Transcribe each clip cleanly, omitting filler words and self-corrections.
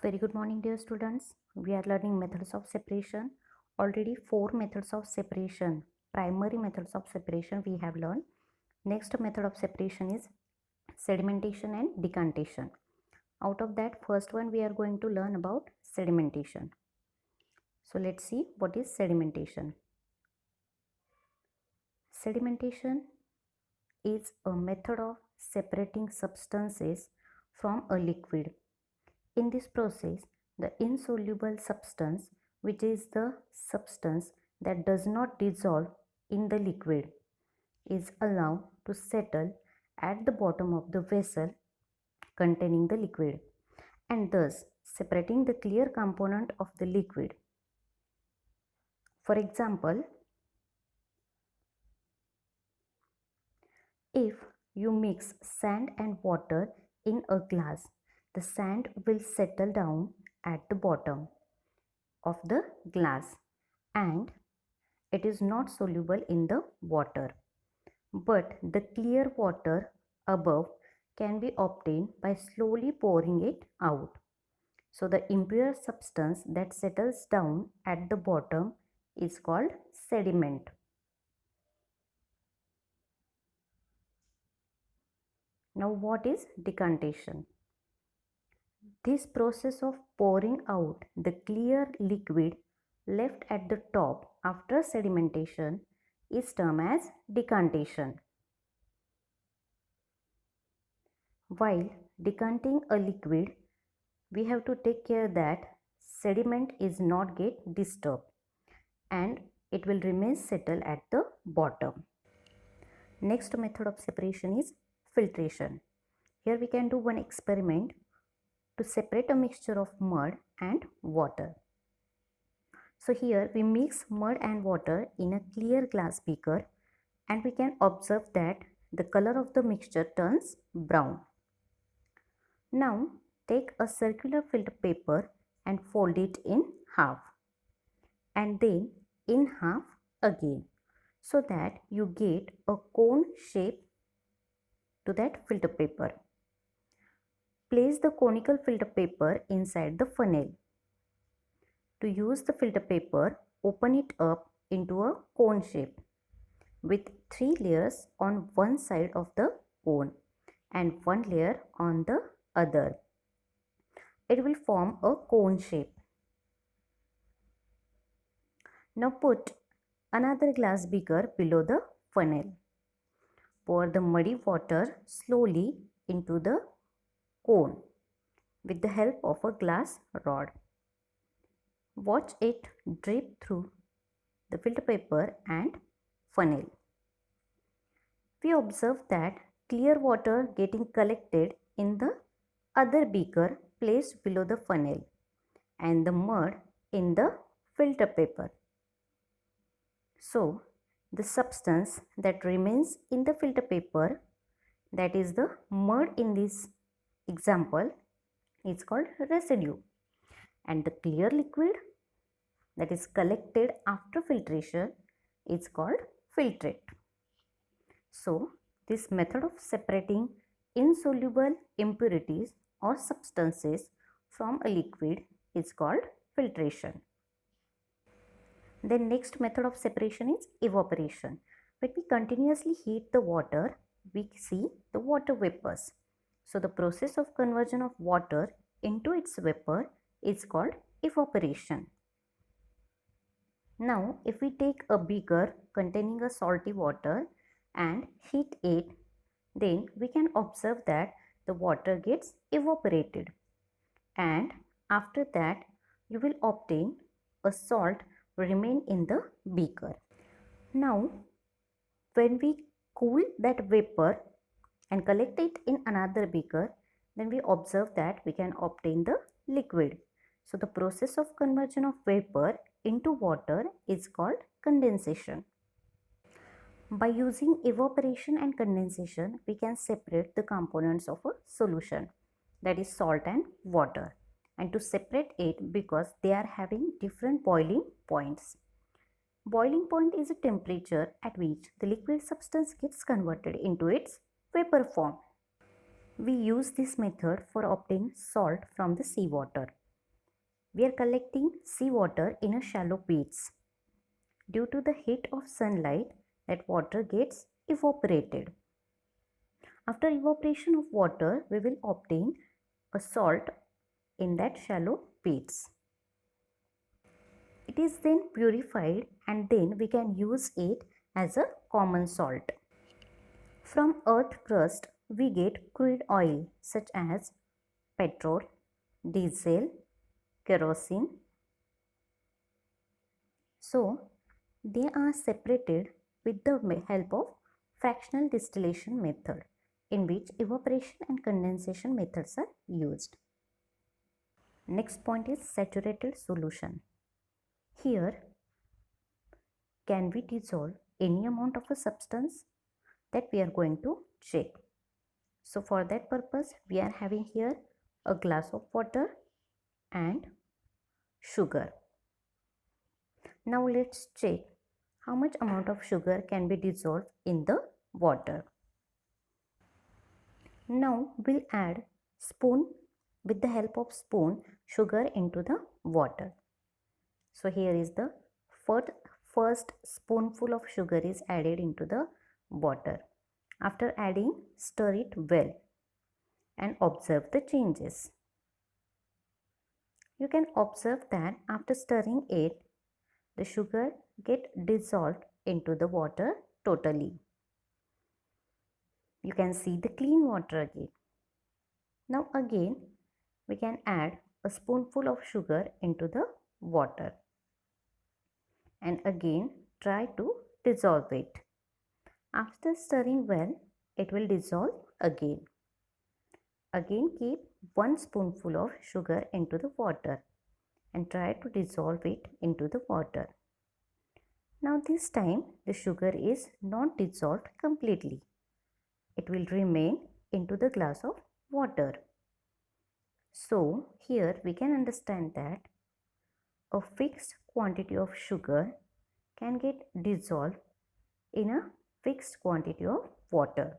Very good morning, dear students. We are learning methods of separation. Already 4 methods of separation, primary methods of separation we have learned. Next method of separation is sedimentation and decantation. Out of that, first one we are going to learn about sedimentation. So let's see what is sedimentation. Sedimentation is a method of separating substances from a liquid. In this process, the insoluble substance, which is the substance that does not dissolve in the liquid, is allowed to settle at the bottom of the vessel containing the liquid, and thus separating the clear component of the liquid. For example, if you mix sand and water in a glass, the sand will settle down at the bottom of the glass and it is not soluble in the water. But the clear water above can be obtained by slowly pouring it out. So the impure substance that settles down at the bottom is called sediment. Now what is decantation? This process of pouring out the clear liquid left at the top after sedimentation is termed as decantation. While decanting a liquid, we have to take care that sediment is not get disturbed and it will remain settled at the bottom. Next method of separation is filtration. Here we can do one experiment to separate a mixture of mud and water. So here we mix mud and water in a clear glass beaker and we can observe that the color of the mixture turns brown. Now take a circular filter paper and fold it in half and then in half again so that you get a cone shape to that filter paper. Place the conical filter paper inside the funnel. To use the filter paper, open it up into a cone shape with 3 layers on one side of the cone and 1 layer on the other. It will form a cone shape. Now put another glass beaker below the funnel. Pour the muddy water slowly into the cone with the help of a glass rod. Watch it drip through the filter paper and funnel. We observe that clear water getting collected in the other beaker placed below the funnel and the mud in the filter paper. So, the substance that remains in the filter paper, that is the mud in this example, is called residue, and the clear liquid that is collected after filtration is called filtrate. So, this method of separating insoluble impurities or substances from a liquid is called filtration. The next method of separation is evaporation. When we continuously heat the water, we see the water vapors. So the process of conversion of water into its vapor is called evaporation. Now, if we take a beaker containing a salty water and heat it, then we can observe that the water gets evaporated. And after that, you will obtain a salt remain in the beaker. Now, when we cool that vapor and collect it in another beaker, then we observe that we can obtain the liquid. So, the process of conversion of vapor into water is called condensation. By using evaporation and condensation, we can separate the components of a solution, that is salt and water, and to separate it because they are having different boiling points. Boiling point is a temperature at which the liquid substance gets converted into its vapor form. We use this method for obtaining salt from the seawater. We are collecting seawater in a shallow pits. Due to the heat of sunlight, that water gets evaporated. After evaporation of water, we will obtain a salt in that shallow pits. It is then purified and then we can use it as a common salt. From earth crust, we get crude oil such as petrol, diesel, kerosene. So, they are separated with the help of fractional distillation method, in which evaporation and condensation methods are used. Next point is saturated solution. Here, can we dissolve any amount of a substance? That we are going to check. So for that purpose, we are having here a glass of water and sugar. Now let's check how much amount of sugar can be dissolved in the water. Now we'll add spoon, with the help of spoon, sugar into the water. So here is the first spoonful of sugar is added into the water. After adding, stir it well and observe the changes. You can observe that after stirring it, the sugar get dissolved into the water totally. You can see the clean water again. Now again, we can add a spoonful of sugar into the water and again try to dissolve it. After stirring well, it will dissolve again. Again keep 1 spoonful of sugar into the water and try to dissolve it into the water. Now this time the sugar is not dissolved completely. It will remain into the glass of water. So here we can understand that a fixed quantity of sugar can get dissolved in a fixed quantity of water.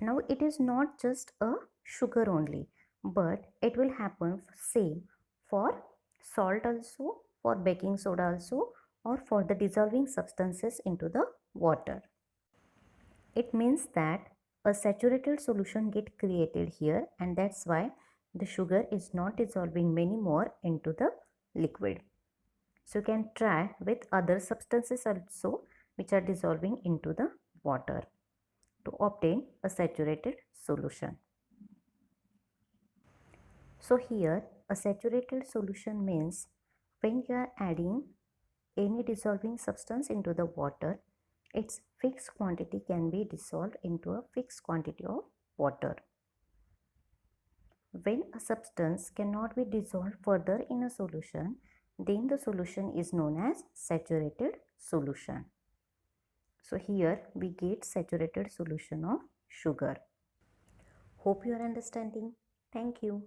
Now it is not just a sugar only, but it will happen same for salt also, for baking soda also, or for the dissolving substances into the water. It means that a saturated solution get created here, and that's why the sugar is not dissolving many more into the liquid. So you can try with other substances also which are dissolving into the water to obtain a saturated solution. So here a saturated solution means when you are adding any dissolving substance into the water, its fixed quantity can be dissolved into a fixed quantity of water. When a substance cannot be dissolved further in a solution, then the solution is known as saturated solution. So here we get saturated solution of sugar. Hope you are understanding. Thank you.